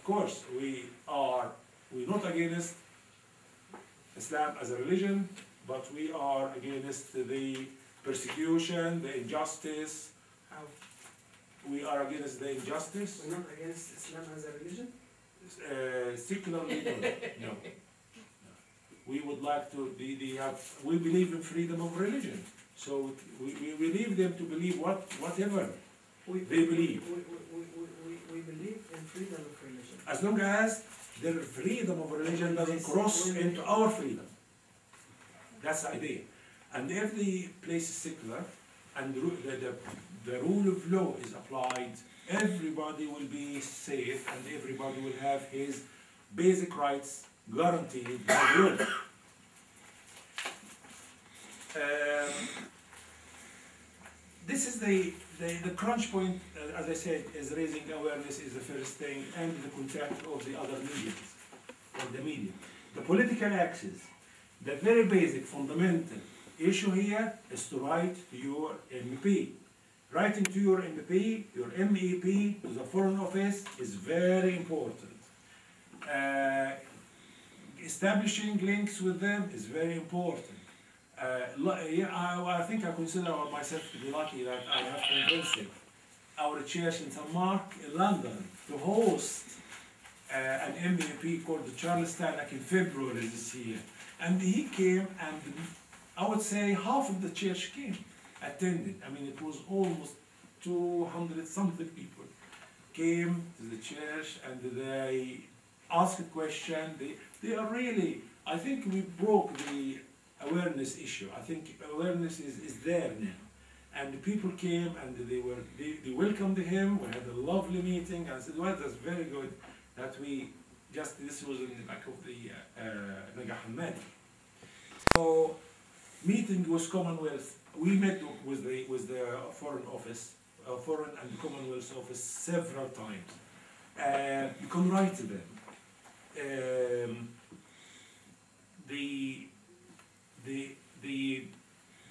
of course, we're not against Islam as a religion, but we are against the persecution, the injustice. How? We are against the injustice. We're not against Islam as a religion? Secularly, no. We would like to, we believe in freedom of religion. So we leave them to believe whatever they believe. We believe in freedom of religion. As long as their freedom of religion doesn't cross into our freedom. That's the idea. And if the place is secular and the rule of law is applied, everybody will be safe and everybody will have his basic rights guaranteed by law. This is the crunch point, as I said, is raising awareness is the first thing, and the contact of the other media, or the media. The political axis, the very basic, fundamental issue here is to write to your MEP. Writing to your MEP, to the Foreign Office is very important. Establishing links with them is very important. I think I consider myself to be lucky that I have convinced our church in St. Mark in London to host an MEP called Charles Tannock in February this year. And he came, and I would say half of the church came, attended. I mean, it was almost 200 something people came to the church, and they asked a question. They are really, I think we broke the awareness issue. I think awareness is there now. And the people came and they welcomed him. We had a lovely meeting, and I said, well, that's very good that this was in the back of the Nagah Hamadi. So, meeting with Commonwealth, we met with the Foreign Office, Foreign and Commonwealth Office several times. You can write to them. The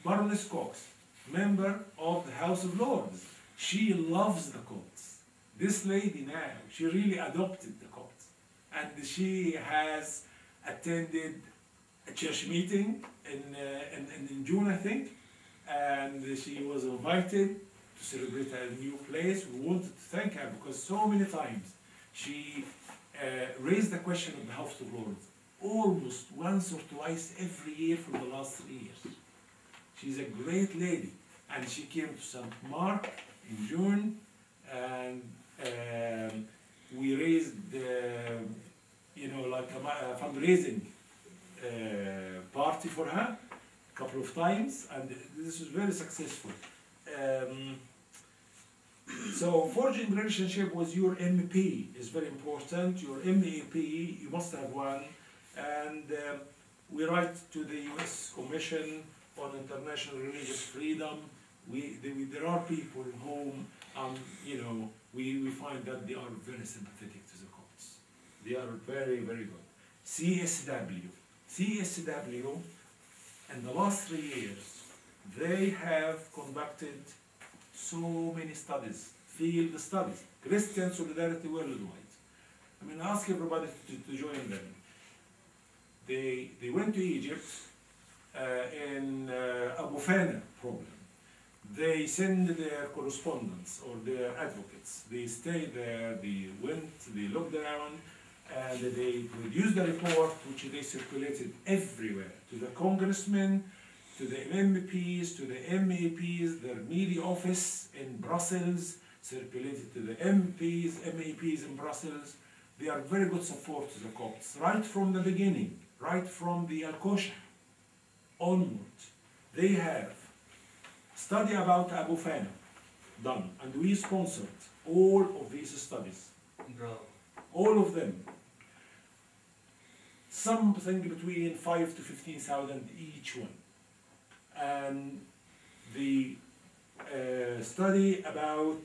Baroness Cox, member of the House of Lords, she loves the Copts. This lady now, she really adopted the Copts. And she has attended a church meeting in June, I think, and she was invited to celebrate a new place. We wanted to thank her because so many times she raised the question of the House of Lords almost once or twice every year for the last 3 years. She's a great lady, and she came to St. Mark in June, and we raised, like a fundraising party for her a couple of times, and this was very successful. So forging relationship with your MEP is very important. Your MEP, you must have one, and we write to the US Commission on International Religious Freedom. There are people whom, we find that they are very sympathetic to the Copts. They are very, very good. CSW, in the last 3 years, they have conducted so many studies, field studies, Christian solidarity worldwide. I mean, ask everybody to join them. They went to Egypt in Abu Fana problem. They send their correspondents or their advocates. They stayed there, they went, they looked around, and they produced the report, which they circulated everywhere, to the congressmen, to the MPs, to the MEPs, their media office in Brussels, circulated to the MEPs in Brussels. They are very good support to the Copts, right from the beginning, right from the Al-Kosha onward. They have study about Abu Fana done, and we sponsored all of these studies. Bravo. All of them. Something between 5,000 to 15,000 each one. And the study about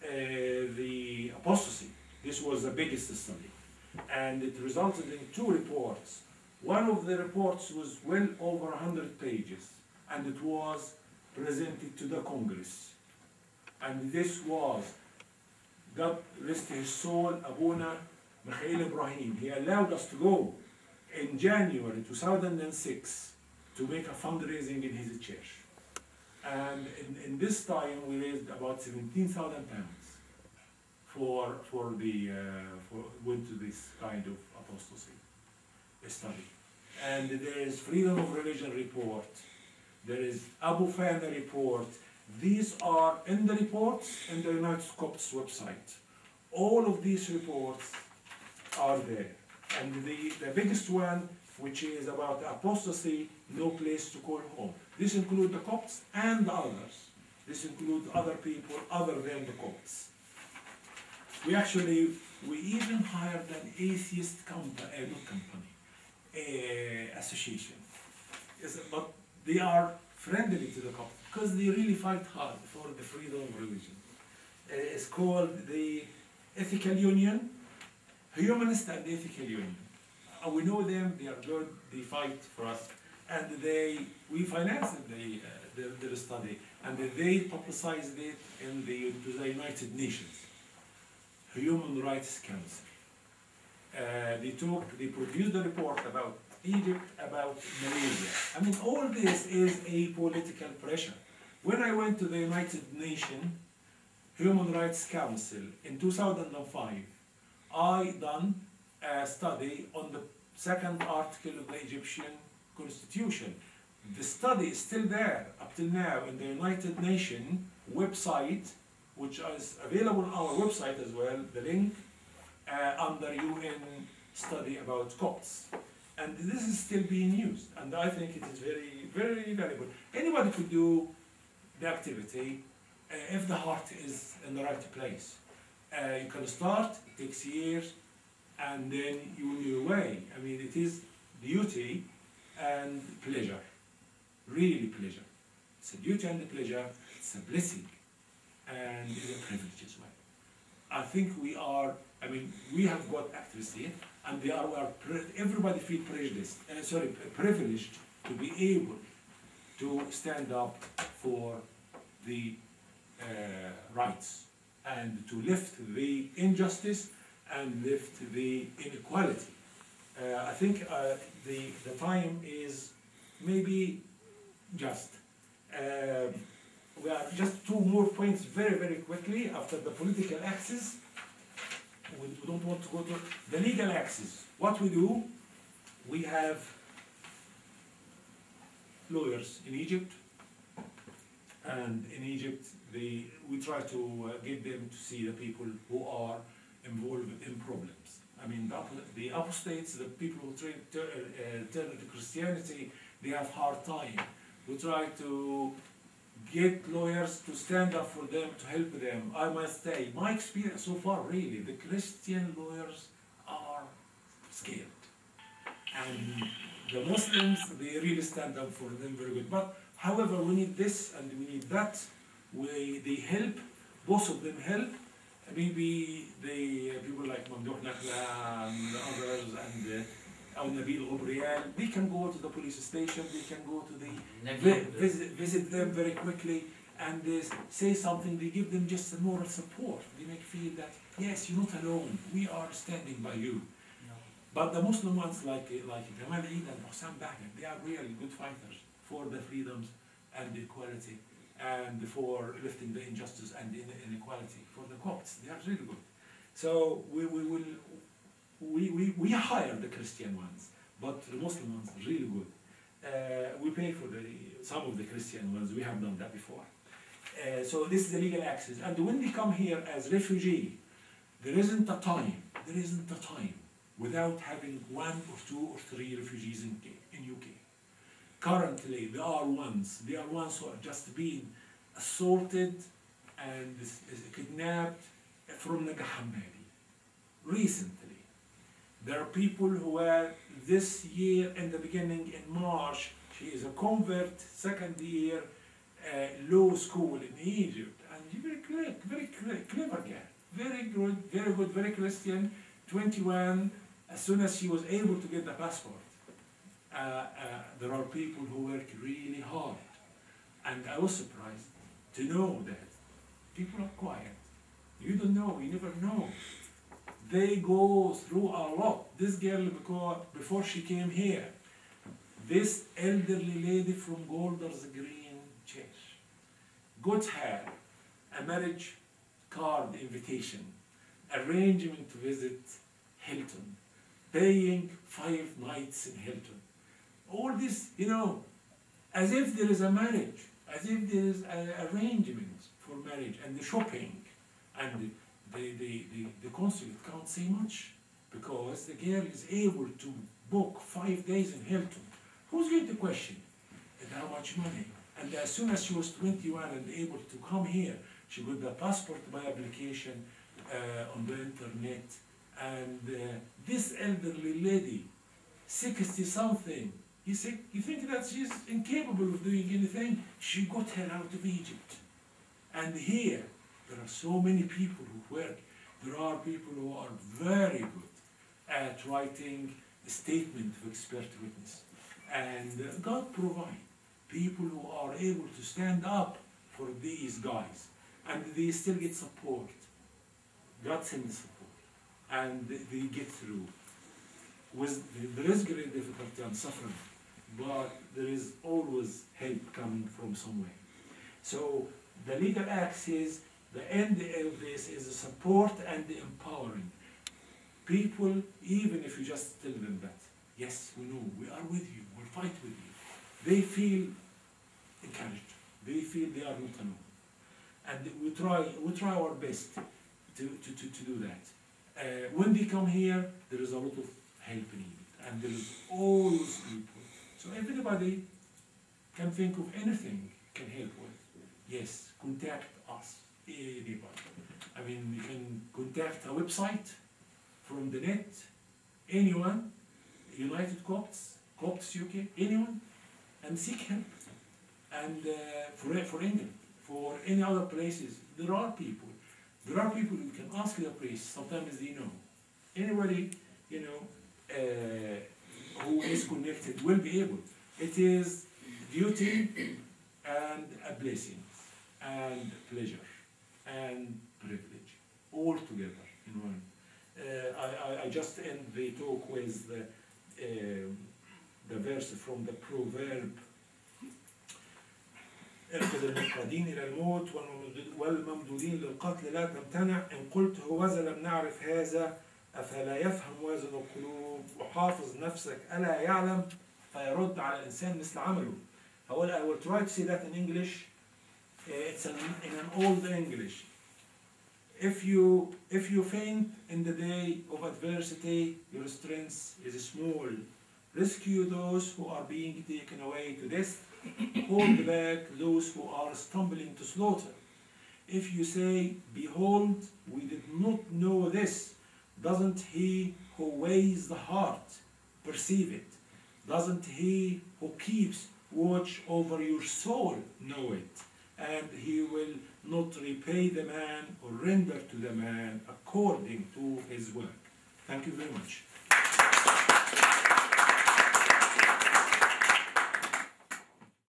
the apostasy, this was the biggest study. And it resulted in 2 reports. One of the reports was well over 100 pages, and it was presented to the Congress. And this was God rest his soul, Abuna Mikhail Ibrahim, he allowed us to go in January 2006 to make a fundraising in his church. And in this time we raised about 17,000 pounds went to this kind of apostasy study. And there is Freedom of Religion report, there is Abu Fana report. These are in the reports in the United Copts website. All of these reports are there. And the biggest one, which is about apostasy, no place to call home. This includes the Copts and others. This includes other people other than the Copts. We even hired an atheist association. But they are friendly to the Copts because they really fight hard for the freedom of religion. It's called the Ethical Union, Humanist and Ethical Union. We know them, they are good, they fight for us, and we financed the study, and they publicized it to the United Nations Human Rights Council. They produced a report about Egypt, about Malaysia. I mean, all this is a political pressure. When I went to the United Nations Human Rights Council in 2005, I done a study on the second article of the Egyptian Constitution. The study is still there up till now in the United Nations website, which is available on our website as well, the link under UN study about Copts. And this is still being used, and I think it is very, very valuable. Anybody could do the activity if the heart is in the right place. You can start, it takes years, and then you will be away. I mean, it is duty and pleasure, really pleasure. It's a duty and a pleasure, it's a blessing, and it's a privilege as well. I think we have got activists here, and everybody feels privileged to be able to stand up for the rights and to lift the injustice and lift the inequality. I think the time is maybe just. We are just two more points very, very quickly after the political axis. We don't want to go to the legal axis. What we do, we have lawyers in Egypt, and in Egypt we try to get them to see the people who are involved in problems. I mean, the apostates, the people who turn to Christianity, they have hard time. We try to get lawyers to stand up for them, to help them. I must say, my experience so far, really, the Christian lawyers are scared. And the Muslims, they really stand up for them very good. But however, we need this and we need that. They help, both of them help. Maybe the people like Mamdouh Nakla and others and Nabil Ghubriel, they can go to the police station, they can go to visit them very quickly and say something. They give them just a moral support. They make feel that, yes, you're not alone, we are standing by you. No. But the Muslim ones like Gamal Eid and Hosam Baghdad, they are really good fighters for the freedoms and the equality and for lifting the injustice and the inequality. For the Copts, they are really good. So we hire the Christian ones, but the Muslim ones are really good. We pay for some of the Christian ones, we have done that before. So this is the legal access. And when they come here as refugee, there isn't a time without having 1 or 2 or 3 refugees in UK. Currently, there are ones who are just being assaulted and kidnapped from Naga Hammadi. Recently, there are people who were this year in the beginning in March. She is a convert, second year law school in Egypt, and very clever girl, very good, very Christian. 21. As soon as she was able to get the passport, there are people who work really hard, and I was surprised to know that people are quiet. You don't know, you never know. They go through a lot. This girl, before she came here, this elderly lady from Golders Green Church got her a marriage card invitation, arrangement to visit Hilton, paying 5 nights in Hilton. All this, you know, as if there is a marriage, as if there is an arrangement for marriage, and the shopping, and the consulate can't say much, because the girl is able to book 5 days in Hilton. Who's going to question? And how much money? And as soon as she was 21 and able to come here, she got the passport by application on the internet. And this elderly lady, 60-something, you think that she's incapable of doing anything? She got her out of Egypt. And here, there are so many people who work. There are people who are very good at writing a statement of expert witness. And God provides people who are able to stand up for these guys. And they still get support. God sends support. And they get through. There is great difficulty and suffering, but there is always help coming from somewhere. So the legal act says the end of this is the support and the empowering. People, even if you just tell them that, yes, we know, we are with you, we'll fight with you, they feel encouraged. They feel they are not alone. And we try our best to do that. When they come here, there is a lot of help needed, and there is always people. So everybody can think of anything can help with. Yes, contact us, anybody. I mean, you can contact a website from the net, anyone, United Copts, Copts UK, anyone, and seek help. And for England, for any other places, there are people. There are people you can ask the priest, sometimes they know. Anybody, you know, who is connected will be able. It is duty and a blessing and pleasure and privilege all together in one. I just end the talk with the verse from the proverb. اركض المقادين إلى الموت والممدودين للقتل لا تمتنع إن قلت هوذا لم نعرف هذا أفلا يفهم وازن القلوب وحافظ نفسك ألا يعلم فيرد على الإنسان مثل عمله. I will try to say that in English. It's in an old English. If you faint in the day of adversity, your strength is small. Rescue those who are being taken away to death. Hold back those who are stumbling to slaughter. If you say, behold, we did not know this, doesn't he who weighs the heart perceive it? Doesn't he who keeps watch over your soul know it? And he will not repay the man or render to the man according to his work. Thank you very much.